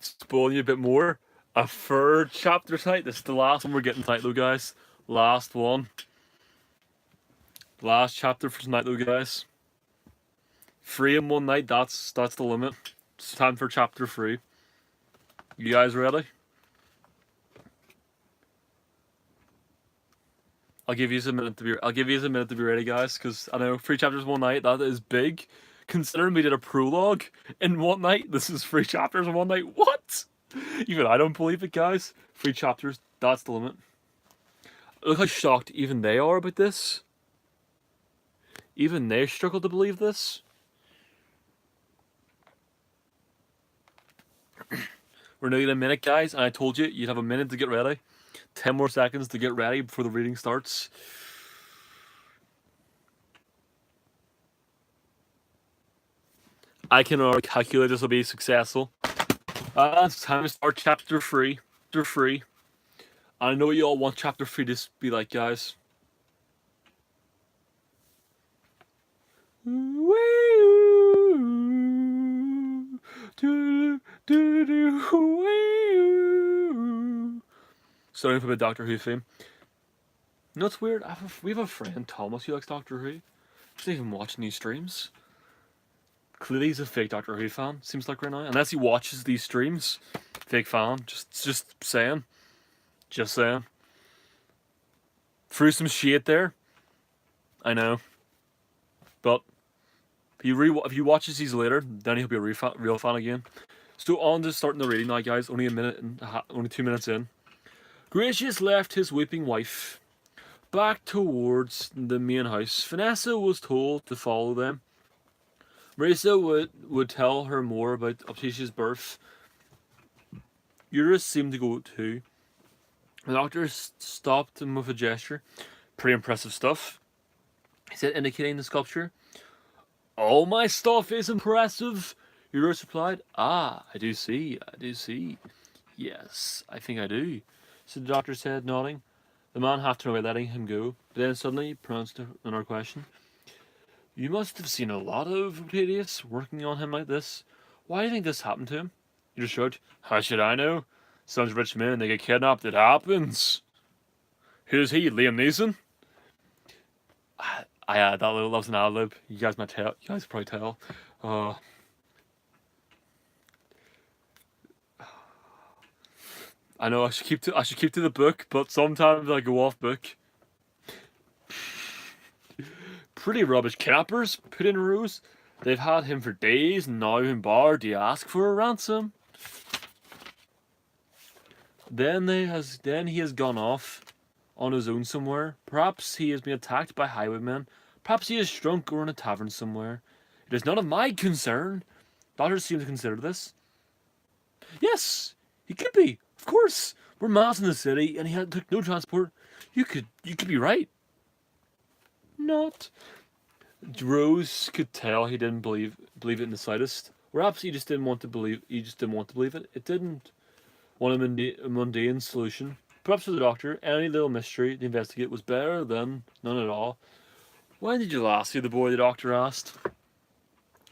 spoiling you a bit more. A third chapter tonight. This is the last one we're getting tonight, though, guys. Last one. Last chapter for tonight, though, guys. 3 in one night. That's the limit. It's time for chapter 3. You guys ready? I'll give you a minute to be ready, guys, because I know 3 chapters one night. That is big. Considering we did a prologue in one night, this is 3 chapters in one night. What? Even I don't believe it, guys. 3 chapters. That's the limit. Look how shocked even they are about this. Even they struggle to believe this. We're nearly in a minute, guys, and I told you you'd have a minute to get ready. 10 more seconds to get ready before the reading starts. I can already calculate this will be successful. It's time to start chapter 3. Chapter 3. I know what you all want chapter 3 to be like, guys. Starting from a Doctor Who theme. You know what's weird? We have a friend, Thomas, who likes Doctor Who. He doesn't even watch these streams. Clearly he's a fake Doctor Who fan, seems like right now. Unless he watches these streams. Fake fan. Just saying. Just saying. Threw some shit there. I know. But if he watches these later, then he'll be a real fan again. So on to starting the reading now, guys. Only 2 minutes in. Gratius left his weeping wife. Back towards the main house. Vanessa was told to follow them. Marisa would tell her more about Opticia's birth. Eurus seemed to go too. The doctor stopped him with a gesture. Pretty impressive stuff, he said, indicating the sculpture. All my stuff is impressive, Eurus replied. Ah, I do see. Yes, I think I do, so the doctor said, nodding. The man half turned away, letting him go, but then suddenly pronounced another question. You must have seen a lot of Octavius working on him like this. Why do you think this happened to him? You just shrugged. How should I know? Sons of rich men, they get kidnapped. It happens. Who's he? Liam Neeson? That little loves an ad lib. You guys might tell. You guys probably tell. I know I should keep to the book, but sometimes I go off book. Pretty rubbish kidnappers, put in Rose. They've had him for days, and now in bar, do you ask for a ransom? Then he has gone off on his own somewhere. Perhaps he has been attacked by highwaymen. Perhaps he is drunk or in a tavern somewhere. It is none of my concern. Doctors seem to consider this. Yes, he could be. Of course. We're miles in the city, and he took no transport. You could be right. Not. Rose could tell he didn't believe it in the slightest. Perhaps he just didn't want to believe. It. It didn't want a mundane solution. Perhaps for the doctor, any little mystery to investigate was better than none at all. When did you last see the boy? The doctor asked,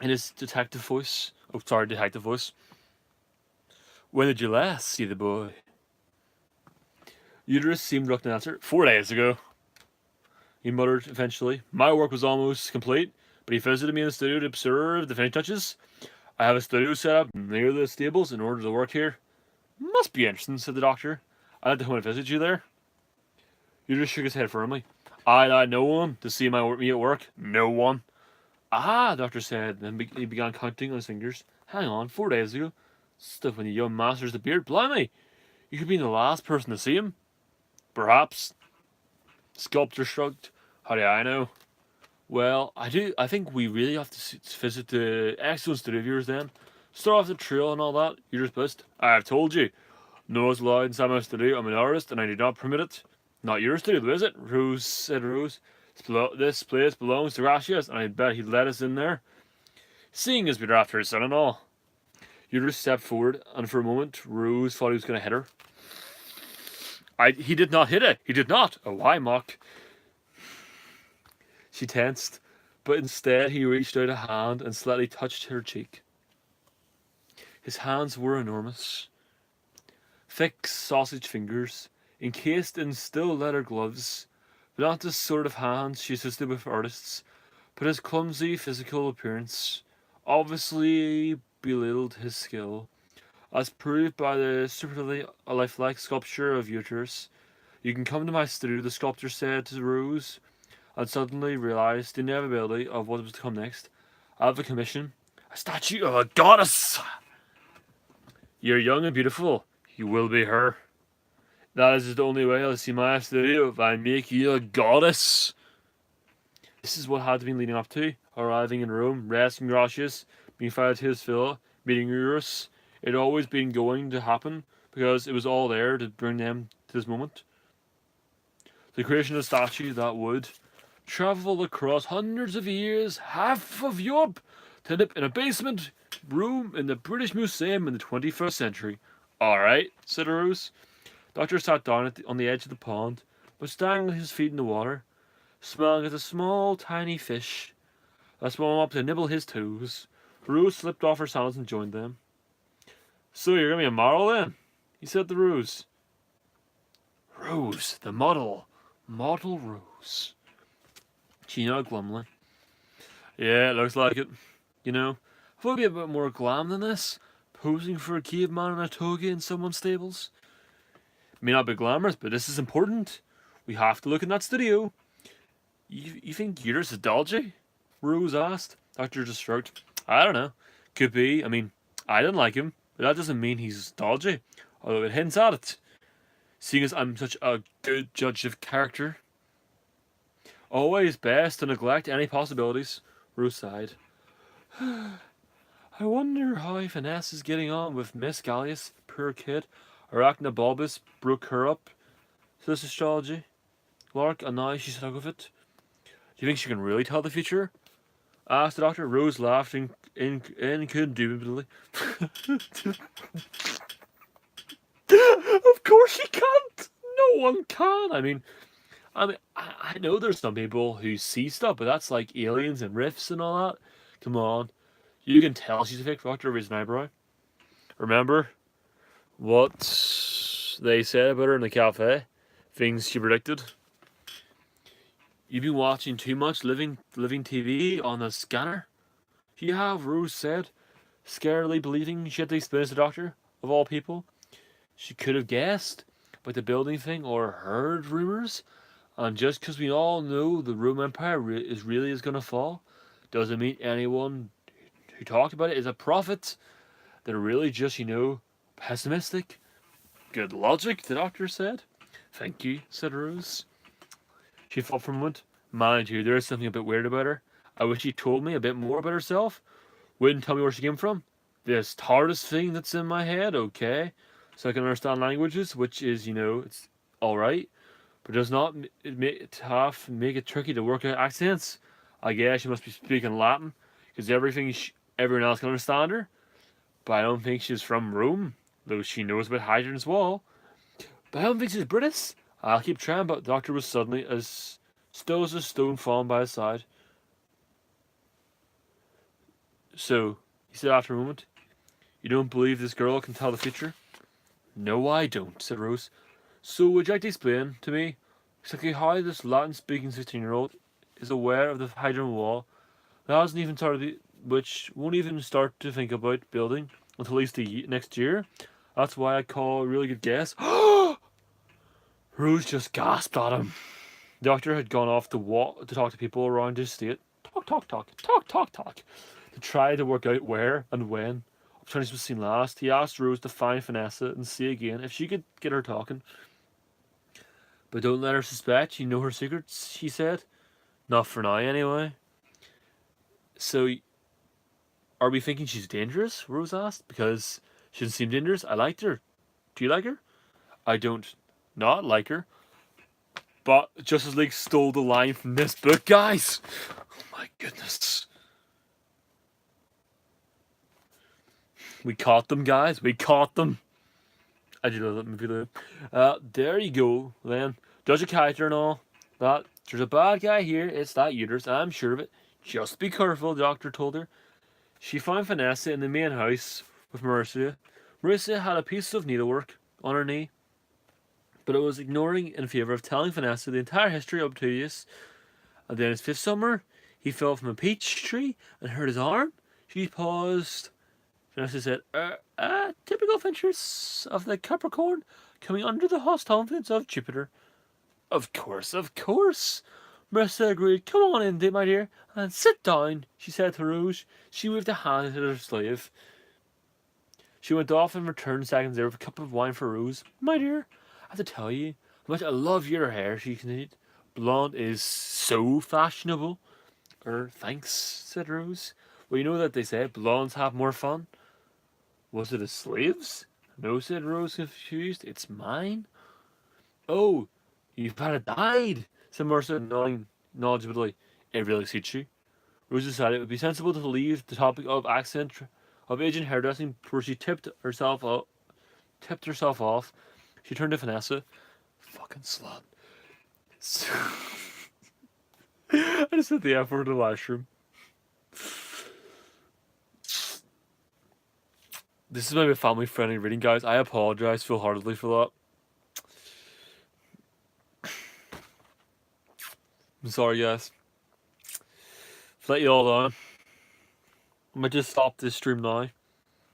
in his detective voice. Detective voice. When did you last see the boy? Eurus seemed reluctant to answer. 4 days ago, he muttered eventually. My work was almost complete, but he visited me in the studio to observe the finishing touches. I have a studio set up near the stables in order to work here. Must be interesting, said the doctor. I'd like to come and visit you there. Eurus shook his head firmly. I'd no one to see me at work. No one. Ah, the doctor said, then he began counting on his fingers. Hang on, 4 days ago. Stuff when the young master's the beard. Blimey, you could be the last person to see him. Perhaps. The sculptor shrugged. How do I know? Well, I do. I think we really have to visit the excellent studio of yours then. Start off the trail and all that. You're just pissed. I've told you. No one's allowed inside my studio. I'm an artist and I do not permit it. Not your studio, though, is it? Rose said. Rose. This place belongs to Gracius, and I bet he'd let us in there. Seeing as we're after his son-in-law. Eurus stepped forward, and for a moment, Rose thought he was going to hit her. He did not hit it. He did not. Oh, I mock. She tensed, but instead he reached out a hand and slightly touched her cheek. His hands were enormous, thick sausage fingers, encased in still leather gloves, but not the sort of hands she assisted with artists, but his clumsy physical appearance obviously belittled his skill, as proved by the stupidly lifelike sculpture of Euterus. You can come to my studio, the sculptor said to Rose, and suddenly realised the inevitability of what was to come next. I have a commission. A statue of a goddess! You're young and beautiful. You will be her. That is the only way I'll see my studio if I make you a goddess. This is what had been leading up to. Arriving in Rome, resting Gratius, being fired to his villa, meeting Eurus. It had always been going to happen because it was all there to bring them to this moment. The creation of a statue that would travel across hundreds of years, half of Europe, to end up in a basement room in the British Museum in the 21st century. Alright, said Rose. Doctor sat down on the edge of the pond, but standing with his feet in the water, smelling at a small, tiny fish that swam up to nibble his toes. Rose slipped off her sandals and joined them. So you're going to be a model then? He said to Rose. Rose, the model. Model Rose. She nodded glumly. Yeah, it looks like it. You know, if I'd be a bit more glam than this, posing for a caveman in a toga in someone's stables. It may not be glamorous, but this is important. We have to look in that studio. You think Euterus is dodgy? Rose asked. Doctor just shrugged. I don't know. Could be. I mean, I don't like him, but that doesn't mean he's dodgy. Although it hints at it. Seeing as I'm such a good judge of character. Always best to neglect any possibilities. Rose sighed. I wonder how Finesse is getting on with Miss Gallius, poor kid. Arachnobulbus broke her up, says astrology. Lark, and now she's stuck with it. Do you think she can really tell the future? Asked the doctor. Rose laughed incondubitably. Of course she can't! No one can! I mean, I know there's some people who see stuff, but that's like aliens and rifts and all that. Come on. You can tell she's a fake doctor, raised an eyebrow. Remember what they said about her in the cafe? Things she predicted? You've been watching too much living TV on the scanner? You have, Rose said, scarcely believing she had to explain to the doctor, of all people. She could have guessed about the building thing or heard rumours, and just because we all know the Roman Empire is going to fall, doesn't mean anyone who talked about it is a prophet. They're really just, pessimistic. Good logic, the doctor said. Thank you, said Rose. She thought for a moment. Mind you, there is something a bit weird about her. I wish she told me a bit more about herself. Wouldn't tell me where she came from. This TARDIS thing that's in my head, okay. So I can understand languages, which is, it's alright. But does not make it tricky to work out accents. I guess she must be speaking Latin, because everyone else can understand her. But I don't think she's from Rome, though she knows about Hadrian's Wall. But I don't think she's British. I'll keep trying, but the doctor was suddenly as still as a stone fallen by his side. So, he said after a moment, you don't believe this girl can tell the future? No, I don't, said Rose. So would you like to explain to me exactly how this Latin-speaking 16-year-old is aware of the Hadrian Wall that hasn't even started, which won't even start to think about building until at least the next year? That's why I call a really good guess. Rose just gasped at him. The doctor had gone off to talk to people around his estate. Talk. To try to work out where and when opportunities was seen last. He asked Rose to find Vanessa and see again if she could get her talking. But don't let her suspect you know her secrets, he said. Not for now, anyway. So, are we thinking she's dangerous? Rose asked. Because she didn't seem dangerous. I liked her. Do you like her? I don't not like her. But Justice League stole the line from this book, guys. Oh my goodness. We caught them, guys. We caught them. I do love that movie, though. There you go, then. Judge a character and all. That there's a bad guy here. It's that Euterus. I'm sure of it. Just be careful, the doctor told her. She found Vanessa in the main house with Marissa. Marissa had a piece of needlework on her knee, but it was ignoring in favour of telling Vanessa the entire history of Obturius. And then his 5th summer, he fell from a peach tree and hurt his arm. She paused. Vanessa said, typical features of the Capricorn coming under the hostile influence of Jupiter. Of course, of course. Marissa agreed. Come on in, my dear, and sit down, she said to Rose. She waved a hand at her slave. She went off and returned seconds later with a cup of wine for Rose. My dear, I have to tell you how much I love your hair, she continued. Blonde is so fashionable. Thanks, said Rose. Well, you know that they say blondes have more fun. Was it a slave's? No, said Rose, confused. It's mine. Oh, you've had it dyed, said Marissa, nodding knowledgeably. It really suits you. Rose decided it would be sensible to leave the topic of accent of aging hairdressing before she tipped herself off. She turned to Vanessa. Fucking slut. So I just said the F word in the last room. This is maybe a family-friendly reading, guys. I apologize full-heartedly for that. I'm sorry, guys. Let you all down. I might just stop this stream now.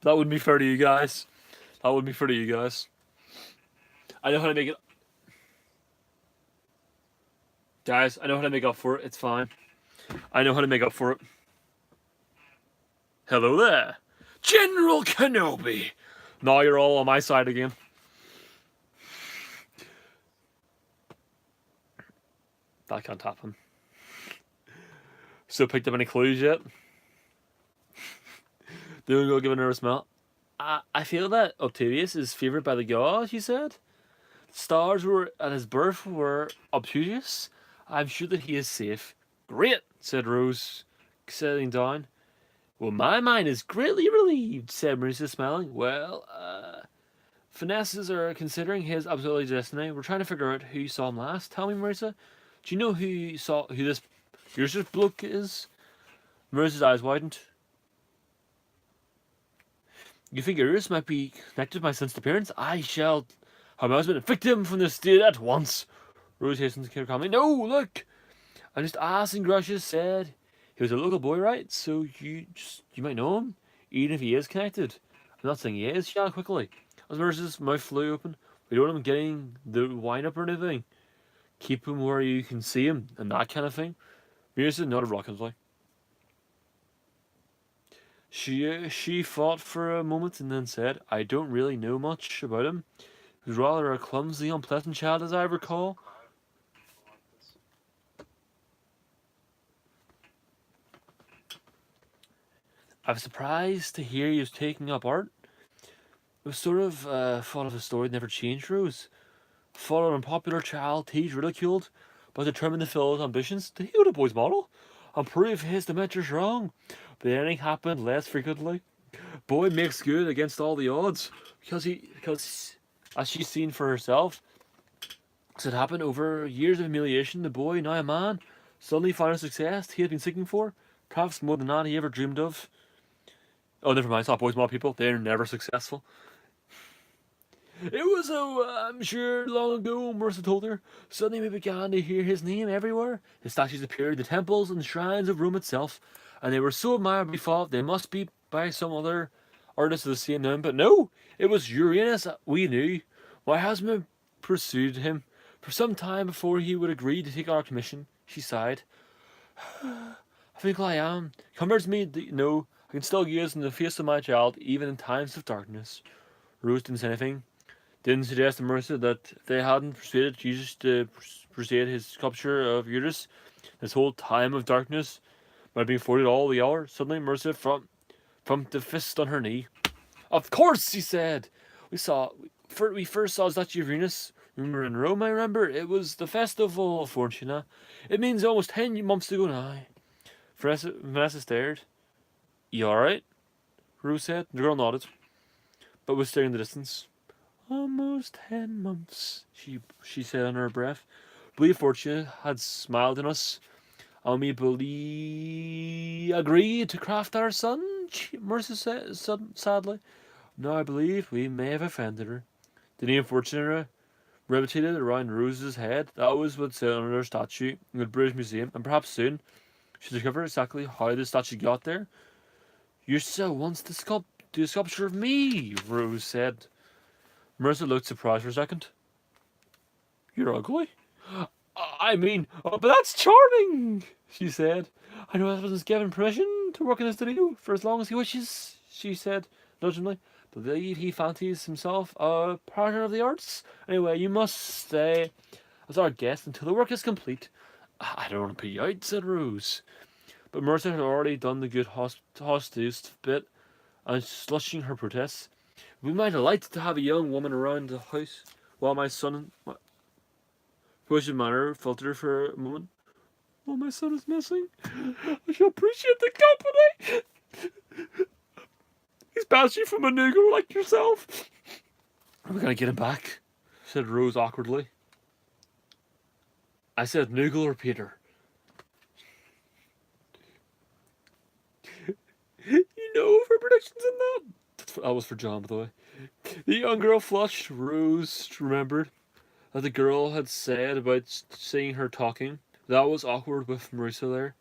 That wouldn't be fair to you guys. That wouldn't be fair to you guys. I know how to make it. Guys, I know how to make up for it. It's fine. I know how to make up for it. Hello there. General Kenobi! Now you're all on my side again. That can't happen. Still picked up any clues yet? Doing go give a nervous smell. I feel that Obturius is favoured by the gods, he said. Stars were at his birth were obtuse. I'm sure that he is safe. Great, said Rose, settling down. Well, my mind is greatly relieved, said Marissa, smiling. Well, finesses are considering his absolute destiny. We're trying to figure out who saw him last. Tell me, Marissa, do you know who this useless bloke is? Marissa's eyes widened. You think Urus might be connected to my son's appearance? I shall have my husband evict him from the estate at once. Rose hastened to care calmly. No, look! I'm just asking, Gracious said. He was a local boy, right? So you might know him, even if he is connected. I'm not saying he is, she added quickly. As Marissa's mouth flew open, we don't want him getting the wine up or anything. Keep him where you can see him, and that kind of thing. Marissa nodded reluctantly. She thought for a moment and then said, I don't really know much about him. He was rather a clumsy, unpleasant child, as I recall. I was surprised to hear he was taking up art. It was sort of thought of a story that never changed, Rose. Thought an unpopular child, teased, ridiculed, but determined to fill his ambitions. Did he go to boys' model? And prove his dementors wrong. But anything happened less frequently. Boy makes good against all the odds. Because as she's seen for herself, as it happened over years of humiliation, the boy, now a man, suddenly found a success he had been seeking for. Perhaps more than that he ever dreamed of. Oh, never mind, it's not boys, model people. They're never successful. It was I'm sure, long ago, Marissa told her. Suddenly we began to hear his name everywhere. His statues appeared in the temples and shrines of Rome itself, and they were so admired we thought they must be by some other artist of the same name. But no, it was Uranus we knew. My husband pursued him for some time before he would agree to take our commission. She sighed. I think I am. Comforts me to know I can still gaze in the face of my child, even in times of darkness. Rose didn't say anything. Didn't suggest to Marissa that if they hadn't persuaded Jesus to persuade his sculpture of Urus, this whole time of darkness might have been afforded all the hour. Suddenly, Marissa from the fist on her knee. Of course, he said. We first saw the statue of Venus. Remember in Rome, I remember. It was the festival of Fortuna. It means almost 10 months ago now. Vanessa stared. You alright? Rose said. The girl nodded, but was staring in the distance. Almost 10 months, she said under her breath. Believe Fortuna had smiled on us, and we agreed to craft our son, Marissa said sadly. Now I believe we may have offended her. The name Fortuna repeated around Rose's head. That was what's on her statue in the British Museum, and perhaps soon she'll discover exactly how the statue got there. You still wants to do a sculpture of me, Rose said. Marissa looked surprised for a second. You're ugly? I mean, oh, but that's charming, she said. I know I was given permission to work in the studio for as long as he wishes, she said, nudgingly. Believe he fancies himself a partner of the arts. Anyway, you must stay as our guest until the work is complete. I don't want to put you out, said Rose. But Mercer had already done the good hostess bit, and slushing her protests. We might delight to have a young woman around the house while my son... Pushing manner filtered for a moment. While my son is missing, I shall appreciate the company. He's bouncing from a noogle like yourself. Are we gonna get him back? Said Rose awkwardly. I said noogle or Peter. You know for predictions in that? That was for John, by the way. The young girl flushed. Rose remembered that the girl had said about seeing her talking. That was awkward with Marissa there.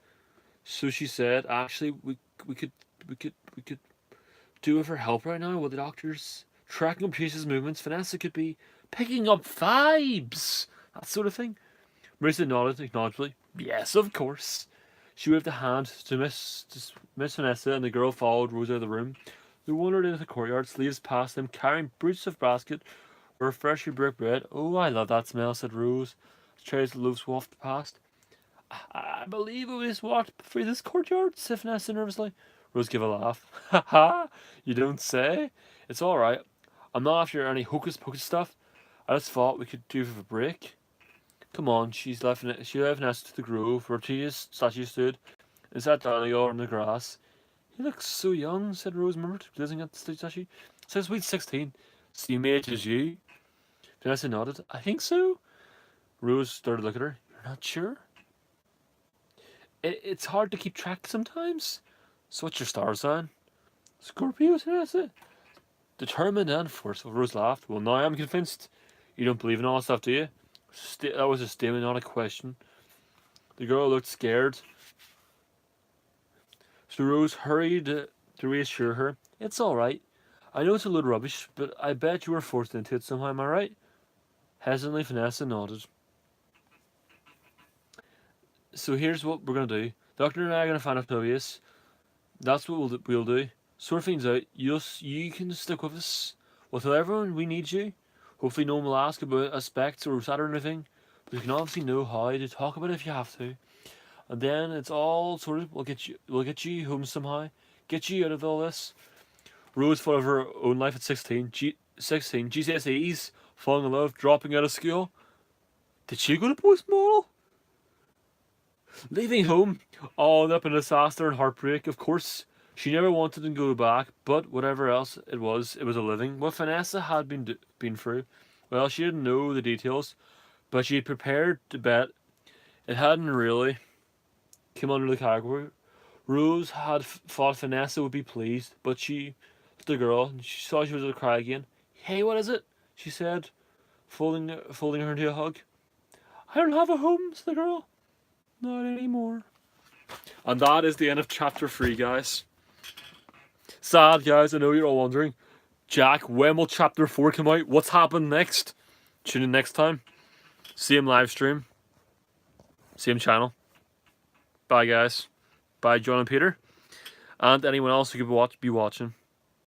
So she said, actually, we could do with her help right now with the doctors tracking up Chase's movements. Vanessa could be picking up vibes, that sort of thing. Marissa nodded acknowledgingly. Yes, of course. She waved a hand to Miss Vanessa, and the girl followed Rose out of the room. They wandered into the courtyard, sleeves past them, carrying brutes of basket or freshly baked bread. Oh, I love that smell, said Rose, as trays of loaves wafted past. I believe we just walked through this courtyard, said Vanessa nervously. Rose gave a laugh. Ha ha! You don't say? It's alright. I'm not after any hocus pocus stuff. I just thought we could do with a break. Come on, she led Vanessa to the grove where Tia's statue stood and sat down on the grass. He looks so young, said Rose, murmured, gazing at the statue. Says sweet 16. Same age as you. Vanessa nodded. I think so. Rose started to look at her. You're not sure? It's hard to keep track sometimes. So what's your star sign? Scorpio, said Vanessa. Determined and forceful. Rose laughed. Well, now I'm convinced. You don't believe in all that stuff, do you? That was a statement, not a question. The girl looked scared. So Rose hurried to reassure her. It's alright. I know it's a load of rubbish, but I bet you were forced into it somehow, am I right? Hesitantly, Vanessa nodded. So here's what we're going to do. Doctor and I are going to find Octavius. That's what we'll do. Sort things out. You can stick with us. We'll tell everyone we need you. Hopefully no one will ask about aspects or Rosetta or anything. But you can obviously know how to talk about it if you have to. And then it's all sorted. We'll get you home somehow. Get you out of all this. Rose thought of her own life at 16. 16. GCSEs. Falling in love. Dropping out of school. Did she go to postmodel? Leaving home. All up in disaster and heartbreak. Of course, she never wanted to go back. But whatever else it was a living. What Vanessa had been through. Well, she didn't know the details. But she had prepared to bet it hadn't really came under the category. Rose had thought Vanessa would be pleased, but she, the girl, and she saw she was going to cry again. Hey, what is it? She said, folding her into a hug. I don't have a home, said the girl. Not anymore. And that is the end of chapter 3, guys. Sad, guys. I know you're all wondering. Jack, when will chapter 4 come out? What's happened next? Tune in next time. Same live stream. Same channel. Bye, guys. Bye, John and Peter. And anyone else who could be watching.